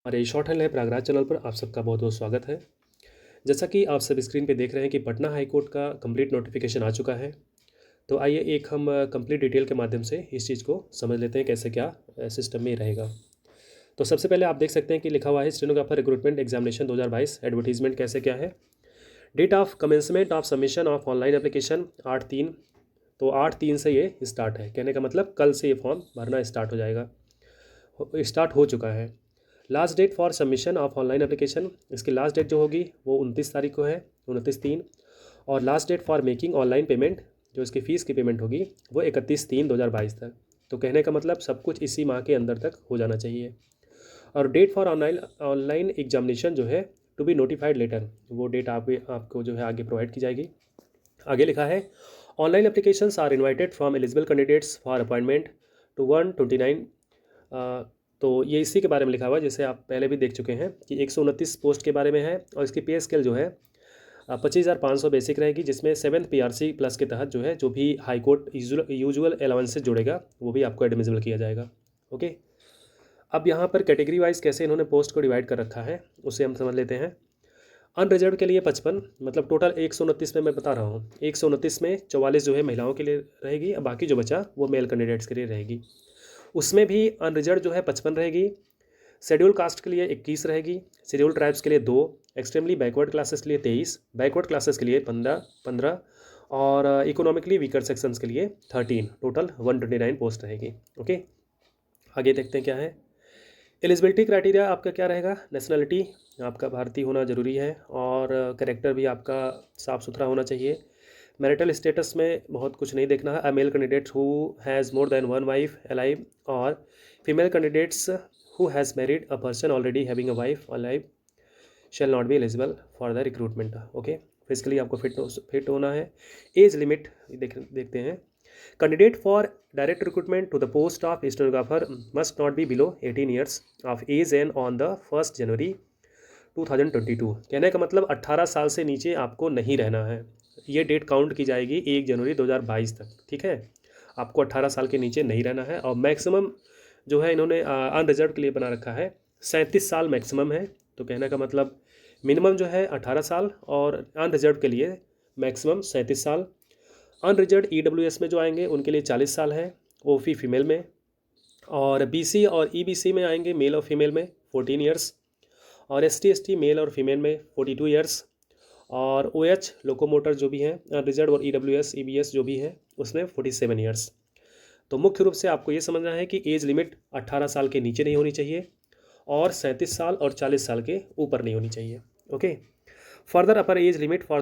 हमारे short hand lab Prayagraj channel पर आप सबका बहुत बहुत स्वागत है। जैसा कि आप सब स्क्रीन पे देख रहे हैं कि पटना हाई कोर्ट का कंप्लीट नोटिफिकेशन आ चुका है। तो आइए एक हम कंप्लीट डिटेल के माध्यम से इस चीज़ को समझ लेते हैं कैसे क्या सिस्टम में रहेगा। तो सबसे पहले आप देख सकते हैं कि लिखा हुआ है स्टेनोग्राफर रिक्रूटमेंट एग्जामिनेशन 2022 एडवर्टीजमेंट कैसे क्या है। Date of commencement of submission of online application 8/3। तो 8/3 से ये स्टार्ट है, कहने का मतलब कल से ये फॉर्म भरना स्टार्ट हो जाएगा, स्टार्ट हो चुका है। Last date for submission of online application, इसकी लास्ट डेट जो होगी वो 29 तारीख को है, 29/3। और last date for making online payment, जो इसकी फ़ीस की पेमेंट होगी वो 31/3/2022 तक। तो कहने का मतलब सब कुछ इसी माह के अंदर तक हो जाना चाहिए। और date for online online examination जो है टू बी नोटिफाइड लेटर, वो डेट आपको जो है आगे प्रोवाइड की जाएगी। आगे लिखा है online applications are invited from eligible candidates for appointment to 129। तो ये इसी के बारे में लिखा हुआ है, जैसे आप पहले भी देख चुके हैं कि 129 पोस्ट के बारे में है। और इसकी पे स्केल जो है 25,500 बेसिक रहेगी, जिसमें 7th PRC प्लस के तहत जो है जो भी हाई कोर्ट यूजुअल अलाउंसेस जोड़ेगा वो भी आपको एडमिसिबल किया जाएगा। ओके, अब यहाँ पर कैटेगरी वाइज कैसे इन्होंने पोस्ट को डिवाइड कर रखा है उसे हम समझ लेते हैं। अनरिजर्व के लिए 55, मतलब टोटल 129 में मैं बता रहा हूँ, 129 में 44 जो है महिलाओं के लिए रहेगी, और बाकी जो बचा वो मेल कैंडिडेट्स के लिए रहेगी। उसमें भी अनरिजर्व जो है 55 रहेगी। शेड्यूल कास्ट के लिए 21 रहेगी, शेड्यूल ट्राइब्स के लिए 2, एक्सट्रीमली बैकवर्ड क्लासेस के लिए 23, बैकवर्ड क्लासेस के लिए 15 और इकोनॉमिकली वीकर सेक्शंस के लिए 13। टोटल 129 पोस्ट रहेगी। ओके, आगे देखते हैं क्या है। एलिजिबिलिटी क्राइटेरिया आपका क्या रहेगा। नेशनलिटी आपका भारतीय होना ज़रूरी है, और कैरेक्टर भी आपका साफ़ सुथरा होना चाहिए। मैरिटल स्टेटस में बहुत कुछ नहीं देखना है। A male candidate who has more than one wife alive, और female candidates who has married a person already having a wife alive shall not be eligible for the recruitment. Okay, physically आपको fit होना है। Age limit देखते हैं। Candidate for direct recruitment to the post of stenographer must not be below 18 years of age and on the 1 January 2022। कहने का मतलब 18 साल से नीचे आपको नहीं रहना है। ये डेट काउंट की जाएगी 1 जनवरी 2022 तक। ठीक है, आपको 18 साल के नीचे नहीं रहना है। और मैक्सिमम जो है इन्होंने अनरिजर्व के लिए बना रखा है 37 साल मैक्सिमम है। तो कहने का मतलब मिनिमम जो है 18 साल, और अनरिजर्व के लिए मैक्सिमम 37 साल। अनरिजर्व EWS में जो आएंगे उनके लिए 40 साल है, OFI फीमेल में। और BC और EBC में आएंगे मेल और फीमेल में 14 ईयर्स, और ST/ST मेल और फीमेल में 42 ईयर्स, और OH लोकोमोटर जो भी हैं रिजर्व और EWS EBS जो भी है उसमें 47 ईयर्स। तो मुख्य रूप से आपको ये समझना है कि एज लिमिट 18 साल के नीचे नहीं होनी चाहिए, और 37 साल और 40 साल के ऊपर नहीं होनी चाहिए। Okay, further upper age limit for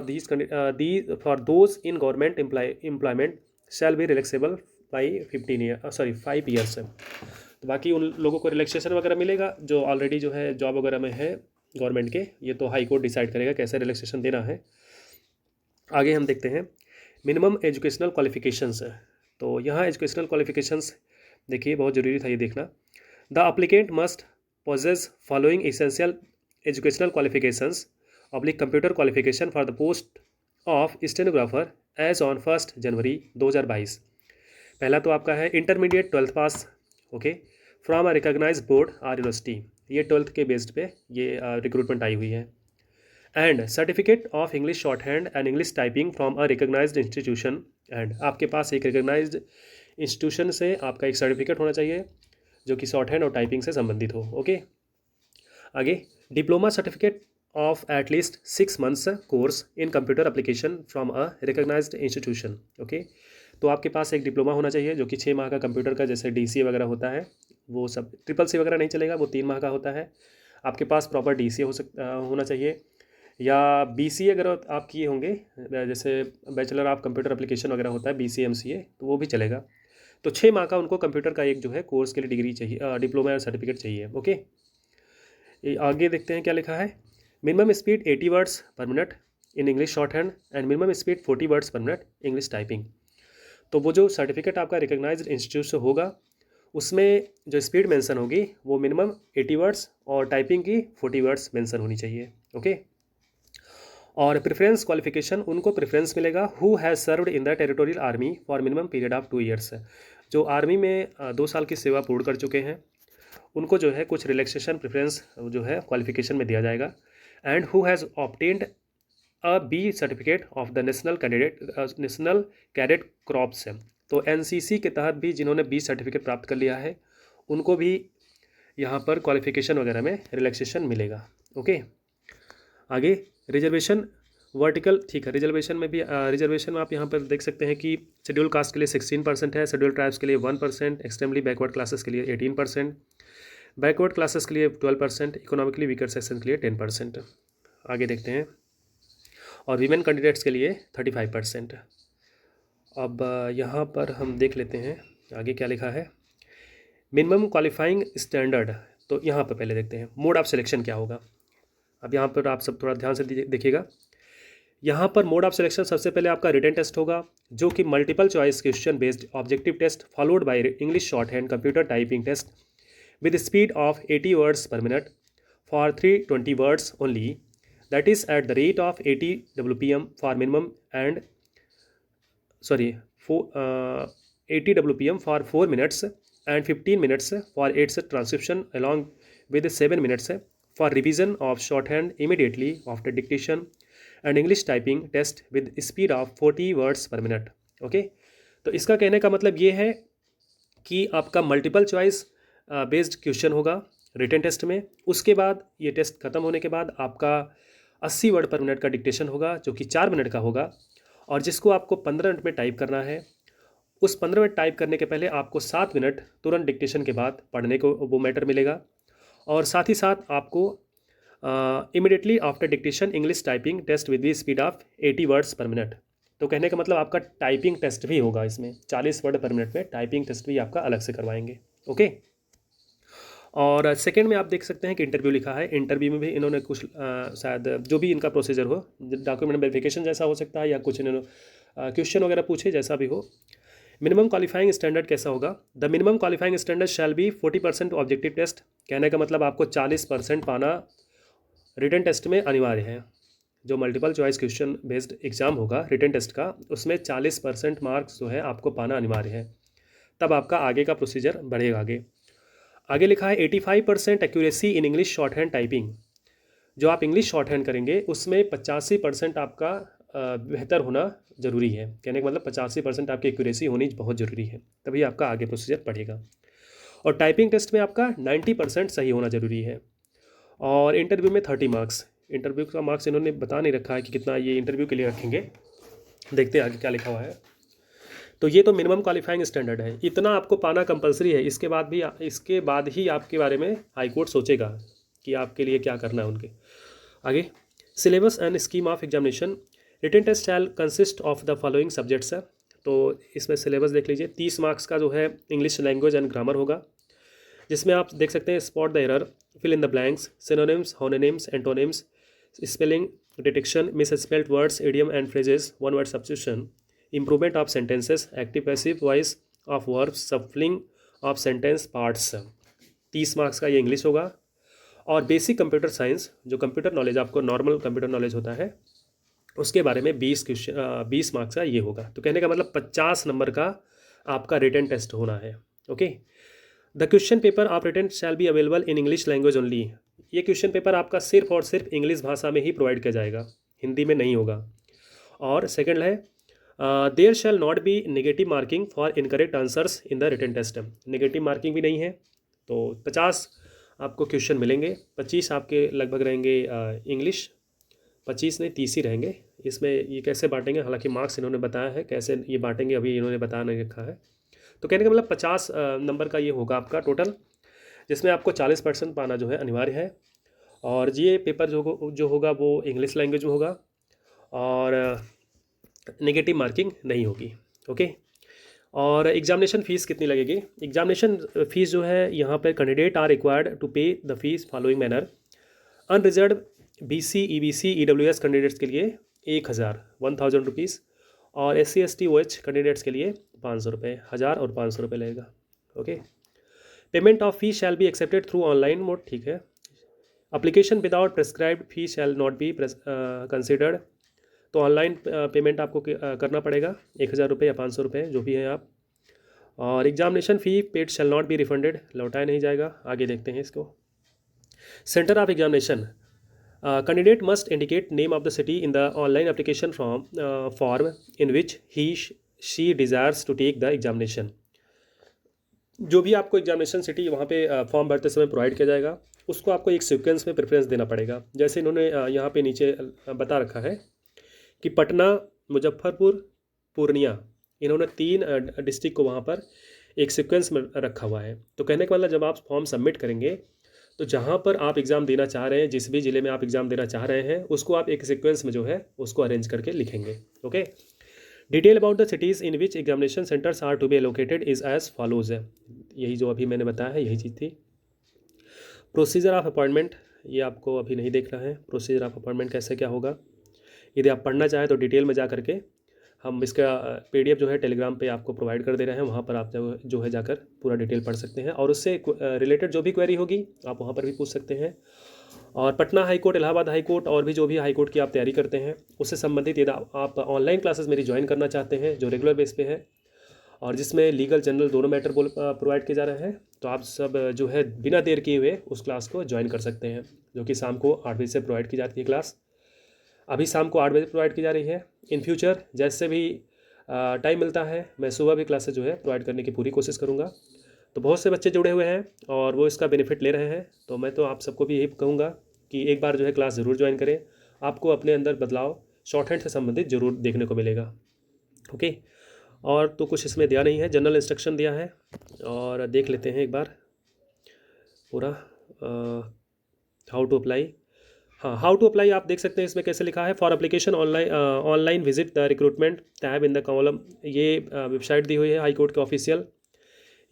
those in government employment shall be relaxable by 5 years. तो बाकी उन लोगों को रिलैक्सेशन वगैरह मिलेगा जो ऑलरेडी जो है जॉब वगैरह में है गवर्नमेंट के। ये तो हाई कोर्ट डिसाइड करेगा कैसे रिलैक्सेशन देना है। आगे हम देखते हैं मिनिमम एजुकेशनल क्वालिफिकेशंस है। तो यहाँ एजुकेशनल क्वालिफिकेशंस देखिए, बहुत ज़रूरी था ये देखना। The applicant must possess following essential educational qualifications oblique computer qualification for the post of stenographer as on 1 January 2022। पहला तो आपका है इंटरमीडिएट 12th पास, okay, from a recognised board और यूनिवर्सिटी। ये 12th के बेस्ड पे ये रिक्रूटमेंट आई हुई है। And certificate of English shorthand and English typing from a recognised institution. And आपके पास एक रिकॉग्नाइज्ड इंस्टीट्यूशन से आपका एक सर्टिफिकेट होना चाहिए जो कि शॉर्ट हैंड और टाइपिंग से संबंधित हो। ओके, आगे diploma certificate of at least 6 months course in computer application from a recognised institution. Okay, तो आपके पास एक डिप्लोमा होना चाहिए जो कि 6 माह का कंप्यूटर का, जैसे DCA वगैरह होता है वो सब। CCC वगैरह नहीं चलेगा, वो 3 माह का होता है। आपके पास प्रॉपर DCA होना चाहिए, या BCA अगर आप किए होंगे, जैसे बैचलर ऑफ कंप्यूटर एप्लीकेशन वगैरह होता है BCA MCA, तो वो भी चलेगा। तो 6 माह का उनको कंप्यूटर का एक जो है कोर्स के लिए डिग्री चाहिए, डिप्लोमा या सर्टिफिकेट चाहिए। ओके, आगे देखते हैं क्या लिखा है। Minimum speed 80 words per minute in English shorthand and minimum speed 40 words per minute English typing. तो वो जो सर्टिफिकेट आपका रिकॉग्नाइज्ड इंस्टीट्यूट से होगा उसमें जो स्पीड मेंशन होगी वो मिनिमम 80 वर्ड्स और टाइपिंग की 40 वर्ड्स मेंशन होनी चाहिए। ओके, और प्रेफरेंस क्वालिफिकेशन, उनको प्रेफरेंस मिलेगा who has served in the territorial army for minimum period of 2 years. जो आर्मी में 2 साल की सेवा पूर्ण कर चुके हैं उनको जो है कुछ रिलैक्सेशन प्रेफरेंस जो है क्वालिफिकेशन में दिया जाएगा। And who has obtained a B certificate of the National Cadet crops है, तो एनसीसी के तहत भी जिन्होंने बी सर्टिफिकेट प्राप्त कर लिया है उनको भी यहाँ पर क्वालिफिकेशन वगैरह में रिलैक्सेशन मिलेगा। ओके, आगे रिजर्वेशन वर्टिकल, ठीक है, रिजर्वेशन में भी रिजर्वेशन में आप यहाँ पर देख सकते हैं कि शेड्यूल कास्ट के लिए 16% है, शेड्यूल ट्राइब्स के लिए 1%, एक्सट्रीमली बैकवर्ड क्लासेस के लिए 18%, बैकवर्ड क्लासेस के लिए 12%, इकोनॉमिकली वीकर सेक्शन के लिए 10%। आगे देखते हैं, और वीमेन कैंडिडेट्स के लिए 35%। अब यहाँ पर हम देख लेते हैं आगे क्या लिखा है। मिनिमम क्वालिफाइंग स्टैंडर्ड, तो यहाँ पर पहले देखते हैं मोड ऑफ सिलेक्शन क्या होगा। अब यहाँ पर आप सब थोड़ा ध्यान से देखिएगा। यहाँ पर मोड ऑफ सिलेक्शन सबसे पहले आपका रिटन टेस्ट होगा, जो कि multiple choice question based objective test followed by English shorthand computer typing test with speed of 80 words per minute for 320 words only, that is at the rate of 80 WPM for minimum and 80 WPM for 4 minutes and 15 minutes for its transcription along with 7 minutes for revision of shorthand immediately after dictation and English typing test with speed of 40 words per minute। Okay, तो इसका कहने का मतलब ये है कि आपका multiple choice based question होगा रिटन टेस्ट में। उसके बाद ये टेस्ट खत्म होने के बाद आपका 80 वर्ड पर मिनट का डिक्टेशन होगा, जो कि 4 मिनट का होगा, और जिसको आपको 15 मिनट में टाइप करना है। उस 15 मिनट टाइप करने के पहले आपको 7 मिनट तुरंत डिक्टेशन के बाद पढ़ने को वो मैटर मिलेगा, और साथ ही साथ आपको immediately after dictation English typing test with the speed of 80 words per minute. तो कहने का मतलब आपका टाइपिंग टेस्ट भी होगा इसमें, 40 वर्ड पर मिनट में टाइपिंग टेस्ट भी आपका अलग से करवाएंगे। ओके, और सेकंड में आप देख सकते हैं कि इंटरव्यू लिखा है। इंटरव्यू में भी इन्होंने कुछ शायद जो भी इनका प्रोसीजर हो, डॉक्यूमेंट वेरिफिकेशन जैसा हो सकता है, या कुछ इन्होंने क्वेश्चन वगैरह पूछे, जैसा भी हो। मिनिमम क्वालिफाइंग स्टैंडर्ड कैसा होगा? The minimum qualifying standard shall be 40% objective test. कहने का मतलब आपको 40% पाना रिटन टेस्ट में अनिवार्य है। जो multiple choice question based exam होगा रिटन टेस्ट का, उसमें 40% मार्क्स जो है आपको पाना अनिवार्य है, तब आपका आगे का प्रोसीजर बढ़ेगा। आगे लिखा है 85% accuracy in English short hand typing. जो आप इंग्लिश शॉर्ट हैंड करेंगे उसमें 85% आपका बेहतर होना ज़रूरी है। कहने का मतलब 85% आपकी एक्यूरेसी होनी बहुत ज़रूरी है, तभी आपका आगे प्रोसीजर बढ़ेगा। और टाइपिंग टेस्ट में आपका 90% सही होना ज़रूरी है। और इंटरव्यू में 30 मार्क्स। इंटरव्यू का मार्क्स इन्होंने बता नहीं रखा है कि कितना ये इंटरव्यू के लिए रखेंगे, देखते हैं आगे क्या लिखा हुआ है। तो ये तो मिनिमम क्वालिफाइंग स्टैंडर्ड है, इतना आपको पाना कंपलसरी है। इसके बाद ही आपके बारे में हाई कोर्ट सोचेगा कि आपके लिए क्या करना है उनके आगे। Syllabus and scheme of examination. Written test shall consist of the following subjects है। तो इसमें सिलेबस देख लीजिए। 30 मार्क्स का जो है इंग्लिश लैंग्वेज एंड ग्रामर होगा, जिसमें आप देख सकते हैं spot the error, fill in the blanks, synonyms, homonyms, antonyms, spelling detection, misspelled words, idiom and phrases, one word substitution, improvement of sentences, active passive voice of verbs, shuffling of sentence parts. 30 marks का ये English होगा। और basic computer science, जो computer knowledge आपको normal computer knowledge होता है, उसके बारे में 20 मार्क्स का ये होगा। तो कहने का मतलब 50 नंबर का आपका रिटन टेस्ट होना है। Okay, the question paper of written shall be available in English language only. ये क्वेश्चन पेपर आपका सिर्फ और सिर्फ इंग्लिश भाषा में ही प्रोवाइड किया जाएगा, हिंदी में नहीं होगा। और सेकंड है there shall not be negative marking for incorrect answers in the written test. Negative marking भी नहीं है। तो 50 आपको क्वेश्चन मिलेंगे, 25 आपके लगभग रहेंगे इंग्लिश, 25 नहीं 30 ही रहेंगे। इसमें ये कैसे बांटेंगे, हालांकि मार्क्स इन्होंने बताया है कैसे ये बांटेंगे, अभी इन्होंने बता नहीं रखा है। तो कहने का मतलब 50 नंबर का ये होगा आपका टोटल, जिसमें आपको 40% पाना जो है अनिवार्य है। और ये पेपर जो होगा वो इंग्लिश लैंग्वेज में होगा, और नेगेटिव मार्किंग नहीं होगी। ओके, और एग्जामिनेशन फ़ीस कितनी लगेगी? एग्जामिनेशन फ़ीस जो है यहाँ पर candidate are required to pay the fees following manner. Unreserved BC EBC EWS candidates के लिए 1000 रुपीज़, और SC ST OH कैंडिडेट्स के लिए 500 रुपये, 1000 और 500 रुपये लगेगा। Okay, payment of fee shall be accepted through online mode, ठीक है। Application without prescribed fee shell not be considered. तो ऑनलाइन पेमेंट आपको करना पड़ेगा, 1000 रुपये या 500 रुपये जो भी हैं आप। और examination fee paid shall not be refunded, लौटाया नहीं जाएगा। आगे देखते हैं इसको। Centre of examination, candidate must indicate name of the city in the online application form in which he she desires to take the examination. जो भी आपको एग्जामिनेशन सिटी वहाँ पे फॉर्म भरते समय प्रोवाइड किया जाएगा, उसको आपको एक सीक्वेंस में प्रेफरेंस देना पड़ेगा। जैसे इन्होंने यहाँ पे नीचे बता रखा है कि पटना, मुजफ्फरपुर, पूर्णिया, इन्होंने 3 डिस्ट्रिक्ट को वहाँ पर एक सीक्वेंस में रखा हुआ है। तो कहने का मतलब जब आप फॉर्म सबमिट करेंगे तो जहाँ पर आप एग्ज़ाम देना चाह रहे हैं, जिस भी ज़िले में आप एग्ज़ाम देना चाह रहे हैं, उसको आप एक सीक्वेंस में जो है उसको अरेंज करके लिखेंगे। Okay. Detail about the cities in which examination centres are to be allocated is as follows है। यही जो अभी मैंने बताया है, यही चीज़ थी। प्रोसीजर ऑफ अपॉइंटमेंट, ये आपको अभी नहीं देखना है। प्रोसीजर ऑफ अपॉइंटमेंट कैसे क्या होगा, यदि आप पढ़ना चाहें तो डिटेल में जा करके हम इसका PDF जो है टेलीग्राम पे आपको प्रोवाइड कर दे रहे हैं। वहाँ पर आप जो है जाकर पूरा डिटेल पढ़ सकते हैं, और उससे रिलेटेड जो भी क्वेरी होगी आप वहाँ पर भी पूछ सकते हैं। और Patna high court, Allahabad high court और भी जो भी हाई कोर्ट की आप तैयारी करते हैं उससे संबंधित यदि आप ऑनलाइन क्लासेस मेरी ज्वाइन करना चाहते हैं जो रेगुलर बेस पे है, और जिसमें लीगल जनरल दोनों मैटर प्रोवाइड किए जा रहे हैं, तो आप सब जो है बिना देर किए हुए उस क्लास को ज्वाइन कर सकते हैं, जो कि शाम को 8 बजे से प्रोवाइड की जाती है क्लास। अभी शाम को 8 बजे प्रोवाइड की जा रही है। इन फ्यूचर जैसे भी टाइम मिलता है मैं सुबह भी क्लासेस जो है प्रोवाइड करने की पूरी कोशिश करूँगा। तो बहुत से बच्चे जुड़े हुए हैं और वो इसका बेनिफिट ले रहे हैं, तो मैं तो आप सबको भी यही कहूँगा कि एक बार जो है क्लास ज़रूर ज्वाइन करें। आपको अपने अंदर बदलाव शॉर्ट हैंड से संबंधित ज़रूर देखने को मिलेगा। ओके। और तो कुछ इसमें दिया नहीं है, जनरल इंस्ट्रक्शन दिया है, और देख लेते हैं एक बार पूरा हाउ टू अप्लाई। हाँ, हाउ टू अप्लाई आप देख सकते हैं इसमें कैसे लिखा है। For application online visit the recruitment tab in the column, ये वेबसाइट दी हुई है हाई कोर्ट के ऑफिशियल।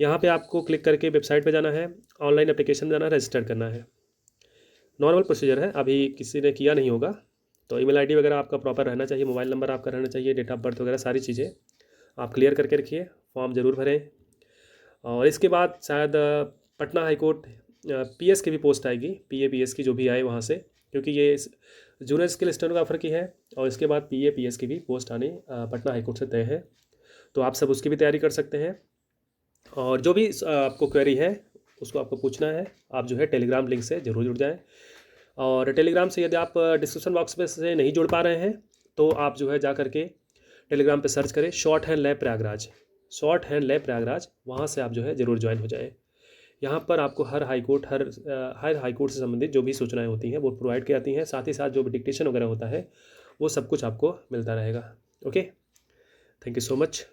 यहाँ पे आपको क्लिक करके वेबसाइट पे जाना है, ऑनलाइन एप्लीकेशन जाना है, रजिस्टर करना है। नॉर्मल प्रोसीजर है, अभी किसी ने किया नहीं होगा, तो ईमेल आईडी वगैरह आपका प्रॉपर रहना चाहिए, मोबाइल नंबर आपका रहना चाहिए, डेट ऑफ बर्थ वगैरह सारी चीज़ें आप क्लियर करके रखिए, फॉर्म ज़रूर भरें। और इसके बाद शायद पटना हाई कोर्ट PS की भी पोस्ट आएगी, PA PS की जो भी आए वहाँ से, क्योंकि ये जूनियर स्किल स्टेनोग्राफर की है, और इसके बाद PA PS की भी पोस्ट आने पटना हाई कोर्ट से तय है। तो आप सब उसकी भी तैयारी कर सकते हैं। और जो भी आपको क्वेरी है उसको आपको पूछना है, आप जो है टेलीग्राम लिंक से ज़रूर जुड़ जाएं। और टेलीग्राम से यदि आप डिस्क्रिप्शन बॉक्स में से नहीं जुड़ पा रहे हैं तो आप जो है जा करके टेलीग्राम पे सर्च करें short hand lab Prayagraj, short hand lab Prayagraj, वहाँ से आप जो है ज़रूर ज्वाइन हो जाए। यहाँ पर आपको हर हाई कोर्ट से संबंधित जो भी सूचनाएं होती हैं वो प्रोवाइड की जाती हैं, साथ ही साथ जो भी डिक्टेशन वगैरह होता है वो सब कुछ आपको मिलता रहेगा। Okay, thank you so much.